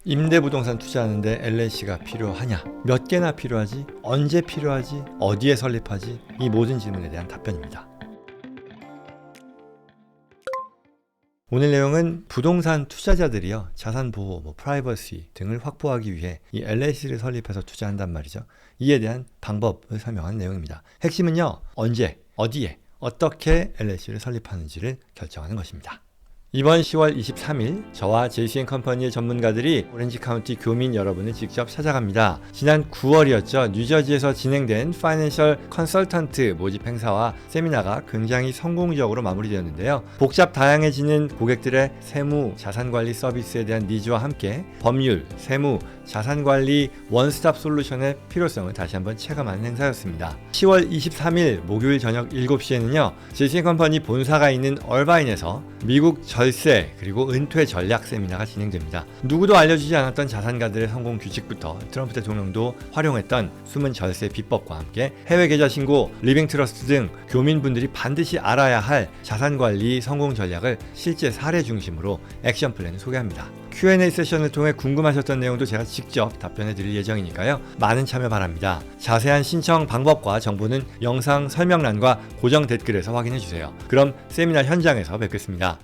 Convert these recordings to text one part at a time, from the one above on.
임대부동산 투자하는데 LLC가 필요하냐? 몇 개나 필요하지? 언제 필요하지? 어디에 설립하지? 이 모든 질문에 대한 답변입니다. 오늘 내용은 부동산 투자자들이요, 자산 보호, 프라이버시 등을 확보하기 위해 이 LLC를 설립해서 투자한단 말이죠. 이에 대한 방법을 설명하는 내용입니다. 핵심은요, 언제, 어디에, 어떻게 LLC를 설립하는지를 결정하는 것입니다. 이번 10월 23일 저와 JC&컴퍼니의 전문가들이 오렌지 카운티 교민 여러분을 직접 찾아갑니다. 지난 9월이었죠. 뉴저지에서 진행된 파이낸셜 컨설턴트 모집 행사와 세미나가 굉장히 성공적으로 마무리되었는데요. 복잡 다양해지는 고객들의 세무, 자산관리 서비스에 대한 니즈와 함께 법률, 세무, 자산관리 원스톱 솔루션의 필요성을 다시 한번 체감하는 행사였습니다. 10월 23일 목요일 저녁 7시에는요. JC&컴퍼니 본사가 있는 얼바인에서 미국 절세 그리고 은퇴 전략 세미나가 진행됩니다. 누구도 알려주지 않았던 자산가들의 성공 규칙부터 트럼프 대통령도 활용했던 숨은 절세 비법과 함께 해외 계좌 신고, 리빙 트러스트 등 교민분들이 반드시 알아야 할 자산관리 성공 전략을 실제 사례 중심으로 액션 플랜을 소개합니다. Q&A 세션을 통해 궁금하셨던 내용도 제가 직접 답변해 드릴 예정이니까요. 많은 참여 바랍니다. 자세한 신청 방법과 정보는 영상 설명란과 고정 댓글에서 확인해 주세요. 그럼 세미나 현장에서 뵙겠습니다.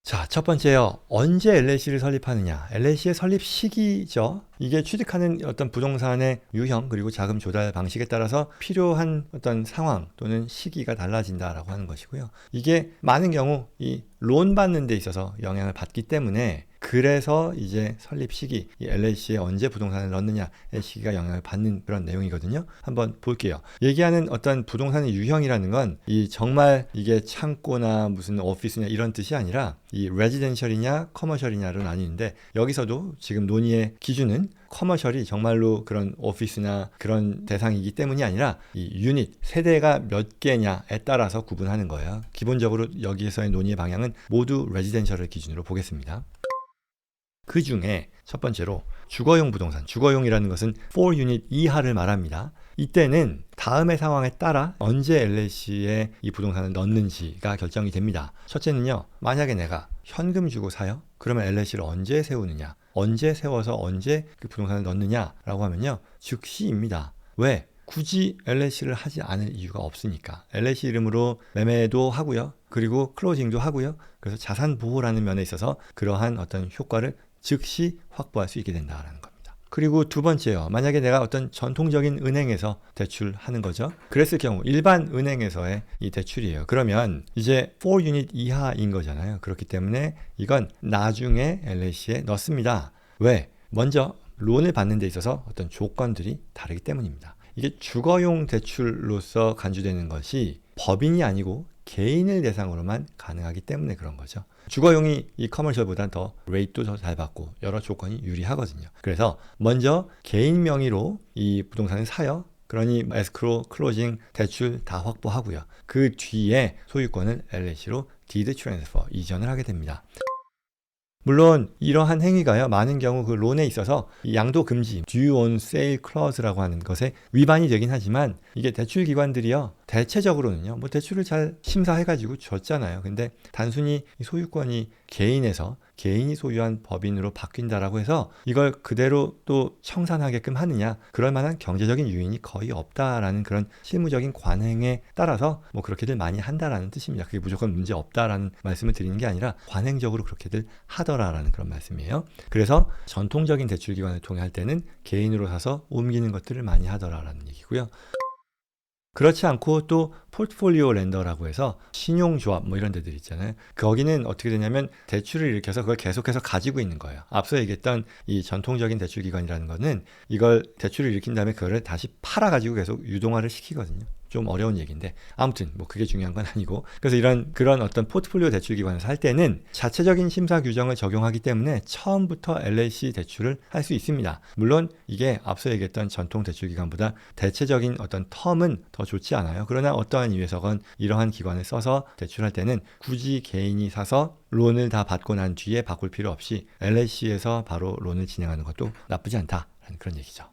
자, 첫 번째요. 언제 LLC를 설립하느냐? LLC의 설립 시기죠. 이게 취득하는 어떤 부동산의 유형 그리고 자금 조달 방식에 따라서 필요한 어떤 상황 또는 시기가 달라진다라고 하는 것이고요. 이게 많은 경우 이 론 받는 데 있어서 영향을 받기 때문에 그래서 이제 설립 시기, 이 LLC에 언제 부동산을 넣느냐의 시기가 영향을 받는 그런 내용이거든요. 한번 볼게요. 얘기하는 어떤 부동산의 유형이라는 건 이 정말 이게 창고나 무슨 오피스냐 이런 뜻이 아니라 이 레지던셜이냐 커머셜이냐로 나뉘는데, 여기서도 지금 논의의 기준은 커머셜이 정말로 그런 오피스나 그런 대상이기 때문이 아니라 이 유닛, 세대가 몇 개냐에 따라서 구분하는 거예요. 기본적으로 여기에서의 논의의 방향은 모두 레지던셜을 기준으로 보겠습니다. 그 중에 첫 번째로 주거용 부동산, 주거용이라는 것은 4유닛 이하를 말합니다. 이때는 다음의 상황에 따라 언제 LLC에 이 부동산을 넣는지가 결정이 됩니다. 첫째는요, 만약에 내가 현금 주고 사요? 그러면 LLC를 언제 세우느냐? 언제 세워서 언제 그 부동산을 넣느냐라고 하면요, 즉시입니다. 왜? 굳이 LLC를 하지 않을 이유가 없으니까. LLC 이름으로 매매도 하고요, 그리고 클로징도 하고요. 그래서 자산 보호라는 면에 있어서 그러한 어떤 효과를 즉시 확보할 수 있게 된다는 겁니다. 그리고 두 번째요. 만약에 내가 어떤 전통적인 은행에서 대출하는 거죠. 그랬을 경우 일반 은행에서의 이 대출이에요. 그러면 이제 4유닛 이하인 거잖아요. 그렇기 때문에 이건 나중에 LLC에 넣습니다. 왜? 먼저 론을 받는 데 있어서 어떤 조건들이 다르기 때문입니다. 이게 주거용 대출로서 간주되는 것이 법인이 아니고 개인을 대상으로만 가능하기 때문에 그런 거죠. 주거용이 이 커머셜보다 더 레이트도 더 잘 받고 여러 조건이 유리하거든요. 그래서 먼저 개인 명의로 이 부동산을 사요. 그러니 에스크로, 클로징, 대출 다 확보하고요. 그 뒤에 소유권을 LLC로 디드 트랜스퍼, 이전을 하게 됩니다. 물론 이러한 행위가요, 많은 경우 그 론에 있어서 양도 금지, due on sale clause라고 하는 것에 위반이 되긴 하지만, 이게 대출 기관들이요, 대체적으로는요, 대출을 잘 심사해가지고 줬잖아요. 근데 단순히 소유권이 개인에서 개인이 소유한 법인으로 바뀐다라고 해서 이걸 그대로 또 청산하게끔 하느냐, 그럴 만한 경제적인 요인이 거의 없다라는 그런 실무적인 관행에 따라서 그렇게들 많이 한다라는 뜻입니다. 그게 무조건 문제 없다라는 말씀을 드리는 게 아니라 관행적으로 그렇게들 하더라라는 그런 말씀이에요. 그래서 전통적인 대출기관을 통해 할 때는 개인으로 사서 옮기는 것들을 많이 하더라라는 얘기고요. 그렇지 않고 또 포트폴리오 렌더라고 해서 신용조합 이런 데들 있잖아요. 거기는 어떻게 되냐면 대출을 일으켜서 그걸 계속해서 가지고 있는 거예요. 앞서 얘기했던 이 전통적인 대출기관이라는 거는 이걸 대출을 일으킨 다음에 그거를 다시 팔아가지고 계속 유동화를 시키거든요. 좀 어려운 얘기인데 아무튼 그게 중요한 건 아니고, 그래서 그런 어떤 포트폴리오 대출 기관에서 할 때는 자체적인 심사 규정을 적용하기 때문에 처음부터 LLC 대출을 할 수 있습니다. 물론 이게 앞서 얘기했던 전통 대출 기관보다 대체적인 어떤 텀은 더 좋지 않아요. 그러나 어떠한 이유에서건 이러한 기관을 써서 대출할 때는 굳이 개인이 사서 론을 다 받고 난 뒤에 바꿀 필요 없이 LLC에서 바로 론을 진행하는 것도 나쁘지 않다라는 그런 얘기죠.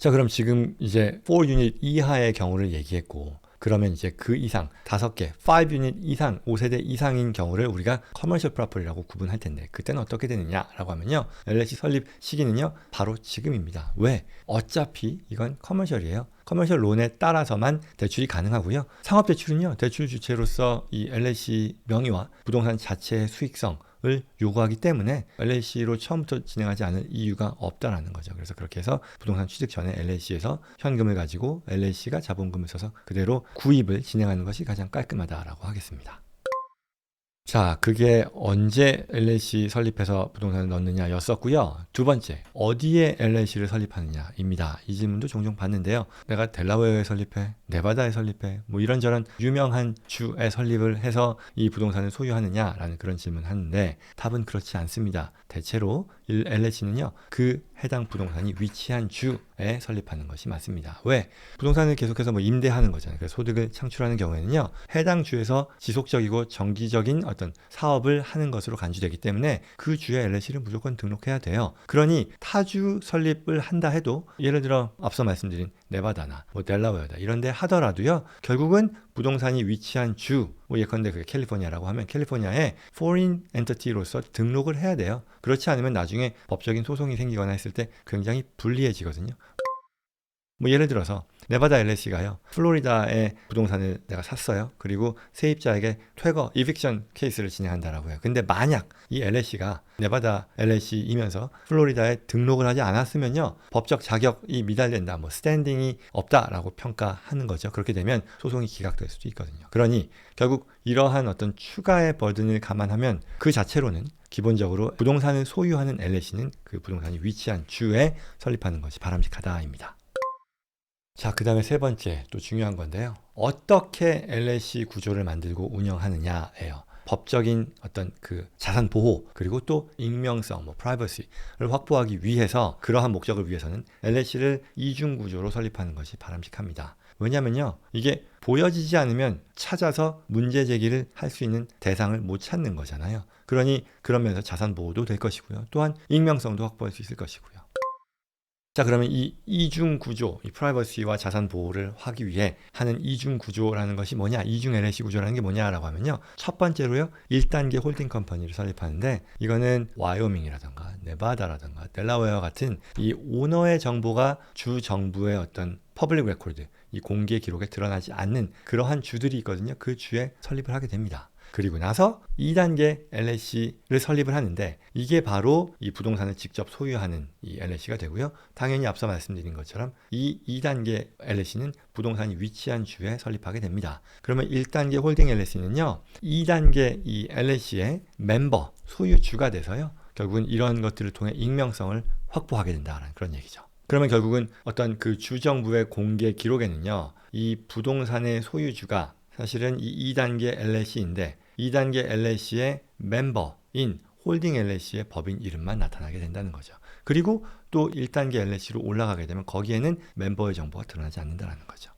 자, 그럼 지금 이제 4유닛 이하의 경우를 얘기했고, 그러면 이제 그 이상 5개, 5유닛 이상, 5세대 이상인 경우를 우리가 커머셜 프로퍼티라고 구분할 텐데 그때는 어떻게 되느냐라고 하면요. LLC 설립 시기는요. 바로 지금입니다. 왜? 어차피 이건 커머셜이에요. 커머셜 론에 따라서만 대출이 가능하고요. 상업대출은요. 대출 주체로서 이 LLC 명의와 부동산 자체의 수익성을 요구하기 때문에 LLC로 처음부터 진행하지 않을 이유가 없다라는 거죠. 그래서 그렇게 해서 부동산 취득 전에 LLC에서 현금을 가지고 LLC가 자본금을 써서 그대로 구입을 진행하는 것이 가장 깔끔하다라고 하겠습니다. 자, 그게 언제 LLC 설립해서 부동산을 넣느냐 였었고요. 두 번째, 어디에 LLC를 설립하느냐입니다. 이 질문도 종종 받는데요. 내가 델라웨어에 설립해, 네바다에 설립해, 뭐 이런저런 유명한 주에 설립을 해서 이 부동산을 소유하느냐라는 그런 질문을 하는데 답은 그렇지 않습니다. 대체로 LLC는요, 그 해당 부동산이 위치한 주에 설립하는 것이 맞습니다. 왜? 부동산을 계속해서 뭐 임대하는 거잖아요. 그래서 소득을 창출하는 경우에는요, 해당 주에서 지속적이고 정기적인 어떤 사업을 하는 것으로 간주되기 때문에 그 주에 LLC를 무조건 등록해야 돼요. 그러니 타주 설립을 한다 해도 예를 들어 앞서 말씀드린 네바다나 뭐 델라웨어다 이런 데 하더라도요, 결국은 부동산이 위치한 주, 뭐 예컨대 그게 캘리포니아라고 하면 캘리포니아에 foreign entity로서 등록을 해야 돼요. 그렇지 않으면 나중에 법적인 소송이 생기거나 했을 때 굉장히 불리해지거든요. 뭐 예를 들어서 네바다 LLC가요. 플로리다의 부동산을 내가 샀어요. 그리고 세입자에게 퇴거, 이빅션 케이스를 진행한다라고 해요. 근데 만약 이 LLC가 네바다 LLC이면서 플로리다에 등록을 하지 않았으면요. 법적 자격이 미달된다. 뭐 스탠딩이 없다라고 평가하는 거죠. 그렇게 되면 소송이 기각될 수도 있거든요. 그러니 결국 이러한 어떤 추가의 버든을 감안하면 그 자체로는 기본적으로 부동산을 소유하는 LLC는 그 부동산이 위치한 주에 설립하는 것이 바람직하다입니다. 자, 그 다음에 세 번째 또 중요한 건데요. 어떻게 LLC 구조를 만들고 운영하느냐예요. 법적인 어떤 그 자산 보호 그리고 또 익명성, 뭐 프라이버시를 확보하기 위해서 그러한 목적을 위해서는 LLC를 이중 구조로 설립하는 것이 바람직합니다. 왜냐면요, 이게 보여지지 않으면 찾아서 문제 제기를 할 수 있는 대상을 못 찾는 거잖아요. 그러니 그러면서 자산 보호도 될 것이고요. 또한 익명성도 확보할 수 있을 것이고요. 자, 그러면 이 이중 구조, 이 프라이버시와 자산 보호를 하기 위해 하는 이중 구조라는 것이 뭐냐? 이중 LLC 구조라는 게 뭐냐라고 하면요. 첫 번째로요. 1단계 홀딩 컴퍼니를 설립하는데 이거는 와이오밍이라든가 네바다라든가 델라웨어 같은 이 오너의 정보가 주 정부의 어떤 퍼블릭 레코드, 이 공개 기록에 드러나지 않는 그러한 주들이 있거든요. 그 주에 설립을 하게 됩니다. 그리고 나서 2단계 LLC를 설립을 하는데 이게 바로 이 부동산을 직접 소유하는 이 LLC가 되고요. 당연히 앞서 말씀드린 것처럼 이 2단계 LLC는 부동산이 위치한 주에 설립하게 됩니다. 그러면 1단계 홀딩 LLC는요. 2단계 이 LLC의 멤버, 소유주가 돼서요. 결국은 이런 것들을 통해 익명성을 확보하게 된다는 그런 얘기죠. 그러면 결국은 어떤 그 주정부의 공개 기록에는요. 이 부동산의 소유주가 사실은 이 2단계 LLC인데 2단계 LLC의 멤버인 홀딩 LLC의 법인 이름만 나타나게 된다는 거죠. 그리고 또 1단계 LLC로 올라가게 되면 거기에는 멤버의 정보가 드러나지 않는다는 거죠.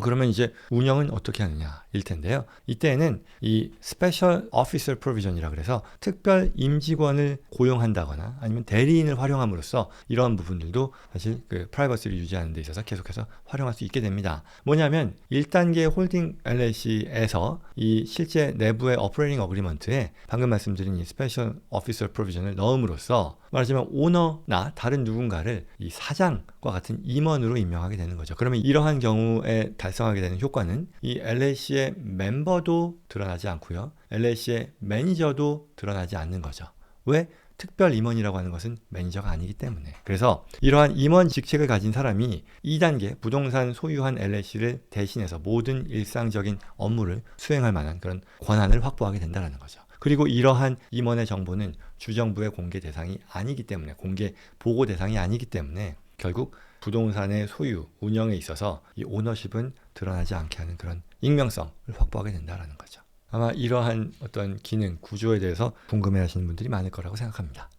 그러면 이제 운영은 어떻게 하느냐 일 텐데요. 이때에는 이 Special Officer Provision이라 그래서 특별 임직원을 고용한다거나 아니면 대리인을 활용함으로써 이런 부분들도 사실 그 프라이버시를 유지하는 데 있어서 계속해서 활용할 수 있게 됩니다. 뭐냐면 1단계 홀딩 LLC에서 이 실제 내부의 Operating Agreement에 방금 말씀드린 이 Special Officer Provision을 넣음으로써 말하자면 오너나 다른 누군가를 이 사장과 같은 임원으로 임명하게 되는 거죠. 그러면 이러한 경우에 달성하게 되는 효과는 이 LLC의 멤버도 드러나지 않고요. LLC의 매니저도 드러나지 않는 거죠. 왜? 특별 임원이라고 하는 것은 매니저가 아니기 때문에. 그래서 이러한 임원 직책을 가진 사람이 2단계 부동산 소유한 LLC를 대신해서 모든 일상적인 업무를 수행할 만한 그런 권한을 확보하게 된다는 거죠. 그리고 이러한 임원의 정보는 주정부의 공개 대상이 아니기 때문에, 공개 보고 대상이 아니기 때문에 결국 부동산의 소유, 운영에 있어서 이 오너십은 드러나지 않게 하는 그런 익명성을 확보하게 된다는 거죠. 아마 이러한 어떤 기능, 구조에 대해서 궁금해하시는 분들이 많을 거라고 생각합니다.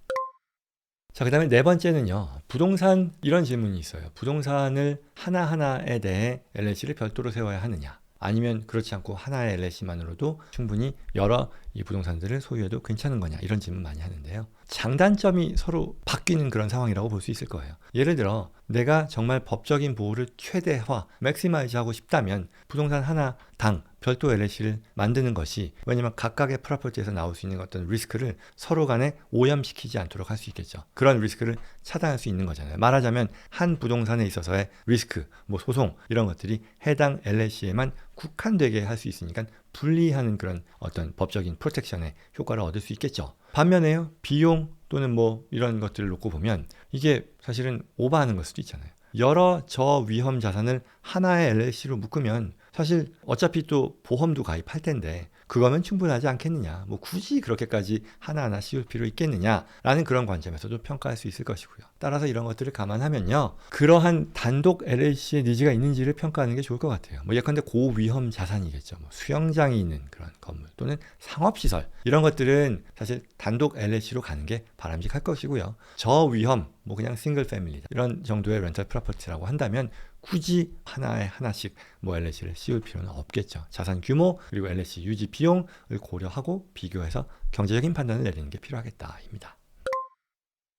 자, 그 다음에 네 번째는요. 부동산, 이런 질문이 있어요. 부동산을 하나하나에 대해 LLC를 별도로 세워야 하느냐? 아니면 그렇지 않고 하나의 LLC만으로도 충분히 여러 이 부동산들을 소유해도 괜찮은 거냐? 이런 질문 많이 하는데요. 장단점이 서로 바뀌는 그런 상황이라고 볼 수 있을 거예요. 예를 들어 내가 정말 법적인 보호를 최대화, 맥시마이즈 하고 싶다면 부동산 하나당 별도 LLC를 만드는 것이, 왜냐면 각각의 프로퍼티에서 나올 수 있는 어떤 리스크를 서로 간에 오염시키지 않도록 할 수 있겠죠. 그런 리스크를 차단할 수 있는 거잖아요. 말하자면 한 부동산에 있어서의 리스크, 뭐 소송 이런 것들이 해당 LLC에만 국한되게 할 수 있으니까 분리하는 그런 어떤 법적인 프로텍션의 효과를 얻을 수 있겠죠. 반면에요, 비용 또는 뭐 이런 것들을 놓고 보면 이게 사실은 오버하는 걸 수도 있잖아요. 여러 저위험 자산을 하나의 LLC로 묶으면 사실 어차피 또 보험도 가입할 텐데 그거면 충분하지 않겠느냐, 뭐 굳이 그렇게까지 하나하나 씌울 필요 있겠느냐라는 그런 관점에서도 평가할 수 있을 것이고요. 따라서 이런 것들을 감안하면요, 그러한 단독 LLC의 니즈가 있는지를 평가하는 게 좋을 것 같아요. 뭐 예컨대 고위험 자산이겠죠. 뭐 수영장이 있는 그런 건물 또는 상업시설, 이런 것들은 사실 단독 LLC로 가는 게 바람직할 것이고요. 저위험, 뭐 그냥 싱글 패밀리 이런 정도의 렌털 프로퍼티라고 한다면 굳이 하나씩 뭐 LLC를 씌울 필요는 없겠죠. 자산 규모 그리고 LLC 유지 비용을 고려하고 비교해서 경제적인 판단을 내리는 게 필요하겠다입니다.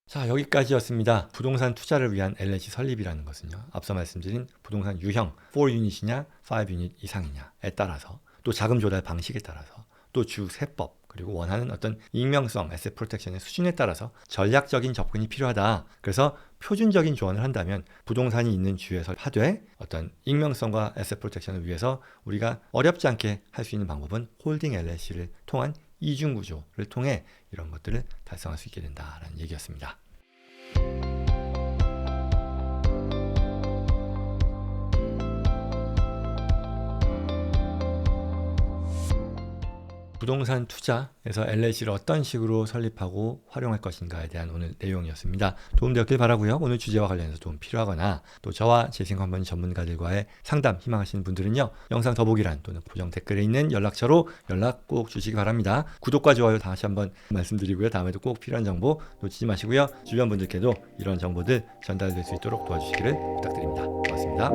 자, 여기까지였습니다. 부동산 투자를 위한 LLC 설립이라는 것은요, 앞서 말씀드린 부동산 유형 4유닛이냐 5유닛 이상이냐에 따라서, 또 자금 조달 방식에 따라서, 또 주 세법, 그리고 원하는 어떤 익명성, 에셋 프로텍션의 수준에 따라서 전략적인 접근이 필요하다. 그래서 표준적인 조언을 한다면 부동산이 있는 주에서 하되 어떤 익명성과 에셋 프로텍션을 위해서 우리가 어렵지 않게 할 수 있는 방법은 홀딩 LLC를 통한 이중 구조를 통해 이런 것들을 달성할 수 있게 된다라는 얘기였습니다. 부동산 투자에서 LLC를 어떤 식으로 설립하고 활용할 것인가에 대한 오늘 내용이었습니다. 도움되었길 바라고요. 오늘 주제와 관련해서 도움 필요하거나 또 저와 재생관번 전문가들과의 상담 희망하시는 분들은요, 영상 더보기란 또는 고정 댓글에 있는 연락처로 연락 꼭 주시기 바랍니다. 구독과 좋아요 다시 한번 말씀드리고요. 다음에도 꼭 필요한 정보 놓치지 마시고요. 주변 분들께도 이런 정보들 전달될 수 있도록 도와주시기를 부탁드립니다. 고맙습니다.